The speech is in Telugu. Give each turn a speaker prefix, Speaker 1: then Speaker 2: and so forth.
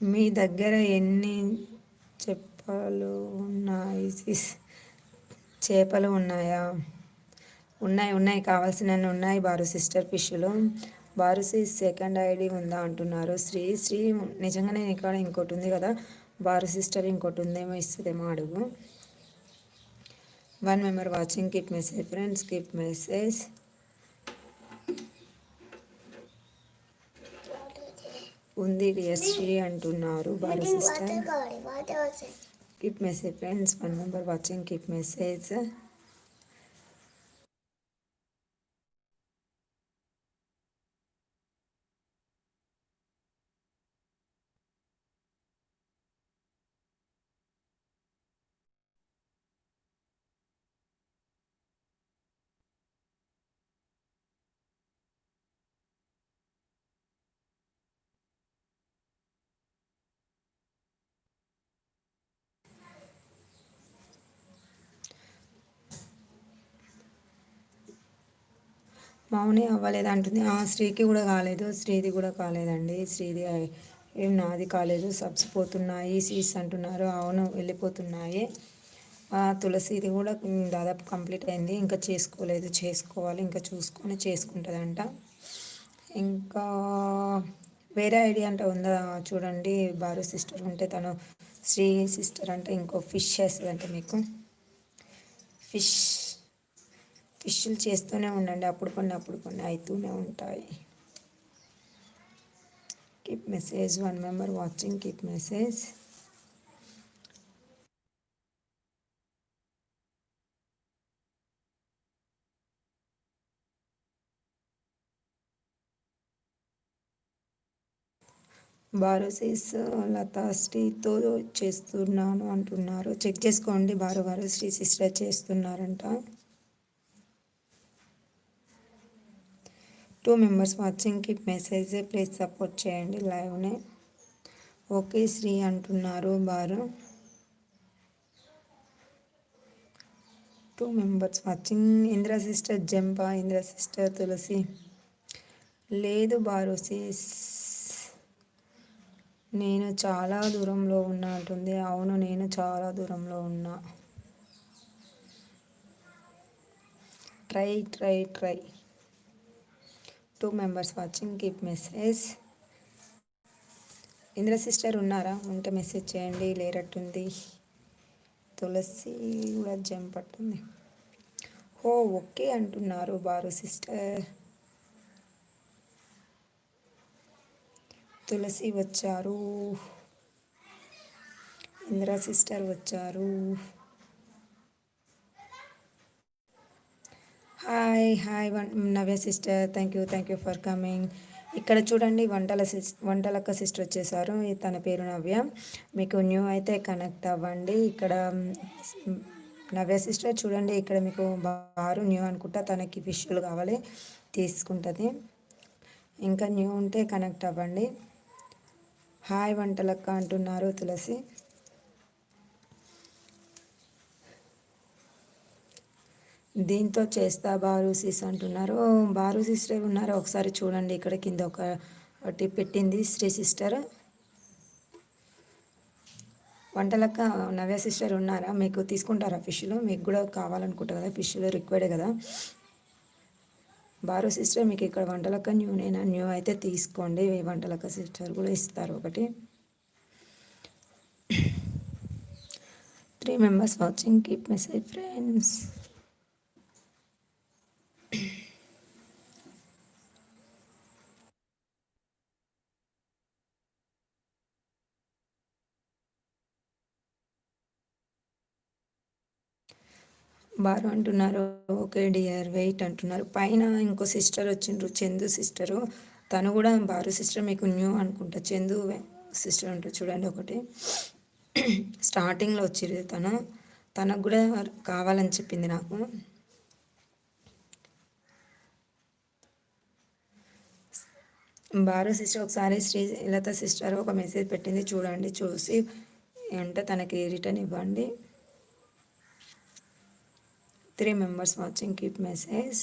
Speaker 1: మీ దగ్గర ఎన్ని చేపలు ఉన్నాయి చేపలు ఉన్నాయా? ఉన్నాయి కావాల్సినన్ని ఉన్నాయి బారు సిస్టర్ ఫిష్లు. బారు సెకండ్ ఐడి ఉందా అంటున్నారు. శ్రీ నిజంగానే ఇక్కడ ఇంకోటి ఉంది కదా బారు సిస్టర్, ఇంకోటి ఉందేమో ఇస్తుందేమో అడుగు. 1 member watching, keep message friends, keep message. ఉంది శ్రీ అంటున్నారు బారు sister. Keep message friends, 1 member watching, keep message. Mouni అవ్వలేదు అంటుంది. శ్రీకి కూడా కాలేదు, శ్రీది కూడా కాలేదండి. శ్రీది ఏం నాది కాలేదు. సబ్స్ పోతున్నాయి సీస్ అంటున్నారు. అవును వెళ్ళిపోతున్నాయి. తులసిది కూడా దాదాపు కంప్లీట్ అయింది, ఇంకా చేసుకోవాలి, ఇంకా చూసుకొని చేసుకుంటుందంట. ఇంకా వేరే ఐడియా అంటే ఉందా చూడండి. బారు సిస్టర్ ఉంటే తను శ్రీ సిస్టర్ అంటే ఇంకో ఫిష్ చేస్తుందంట మీకు. ఫిష్లు చేస్తూనే ఉండండి, అప్పుడు కొన్ని అవుతూనే ఉంటాయి. Keep message, 1 member watching, keep message. బారోసిస్ లతా శ్రీతో చేస్తున్నాను అంటున్నారు. చెక్ చేసుకోండి బారు గారు, శ్రీ సిస్టర్ చేస్తున్నారంట. 2 members watching, keep message. Please support చేయండి లైవ్నే. ఓకే శ్రీ అంటున్నారు బారు. 2 members వాచింగ్. ఇంద్ర సిస్టర్ జంపా, ఇంద్ర సిస్టర్ తులసి లేదు బారోసిస్. నేను చాలా దూరంలో ఉన్నా అంటుంది. అవును నేను చాలా దూరంలో ఉన్నా. Try 2 members watching, keep message. Indra sister ఉన్నారా? ఉంటే మెసేజ్ చేయండి, లేరట్టుంది. తులసి కూడా జంప్ పట్టుంది. ఓకే అంటున్నారు బారు సిస్టర్. తులసి వచ్చారు, ఇంద్ర సిస్టర్ వచ్చారు. Hi Navya sister, thank you for coming. ఇక్కడ చూడండి వంటలక్క సిస్టర్ వచ్చేసారు. తన పేరు నవ్య. మీకు న్యూ అయితే కనెక్ట్ అవ్వండి. ఇక్కడ నవ్య సిస్టర్ చూడండి, ఇక్కడ మీకు బారు న్యూ అనుకుంటా, తనకి ఫిష్లు కావాలి తీసుకుంటుంది. ఇంకా న్యూ ఉంటే కనెక్ట్ అవ్వండి. హాయ్ వంటలక్క అంటున్నారు తులసి. దీంతో చేస్తా బారు సిస్ అంటున్నారు. బారు సిస్టర్ ఉన్నారు, ఒకసారి చూడండి. ఇక్కడ కింద ఒకటి పెట్టింది శ్రీ సిస్టర్. వంటలక్క నవ్య సిస్టర్ ఉన్నారా? మీకు తీసుకుంటారా ఫిష్లు? మీకు కూడా కావాలనుకుంటా కదా, ఫిష్లు రిక్వైర్డ్ కదా. బారు సిస్టర్ మీకు ఇక్కడ వంటలక్క న్యూ అయితే తీసుకోండి. వంటలక్క సిస్టర్ కూడా ఇస్తారు ఒకటి. 3 members watching, keep message friends. బారు అంటున్నారు ఓకే డియర్ వెయిట్ అంటున్నారు. పైన ఇంకో సిస్టర్ వచ్చిండ్రు, చందు సిస్టరు. తను కూడా బారు సిస్టర్ మీకు న్యూ అనుకుంటా. చందు సిస్టర్ ఉంటుంది చూడండి ఒకటి. స్టార్టింగ్లో వచ్చింది తనకు కూడా కావాలని చెప్పింది నాకు. బారు సిస్టర్ ఒకసారి శ్రీలత సిస్టర్ ఒక మెసేజ్ పెట్టింది చూడండి, చూసి అంటే తనకి రిటర్న్ ఇవ్వండి. 3 members వాచింగ్, కీప్ మెసేజ్.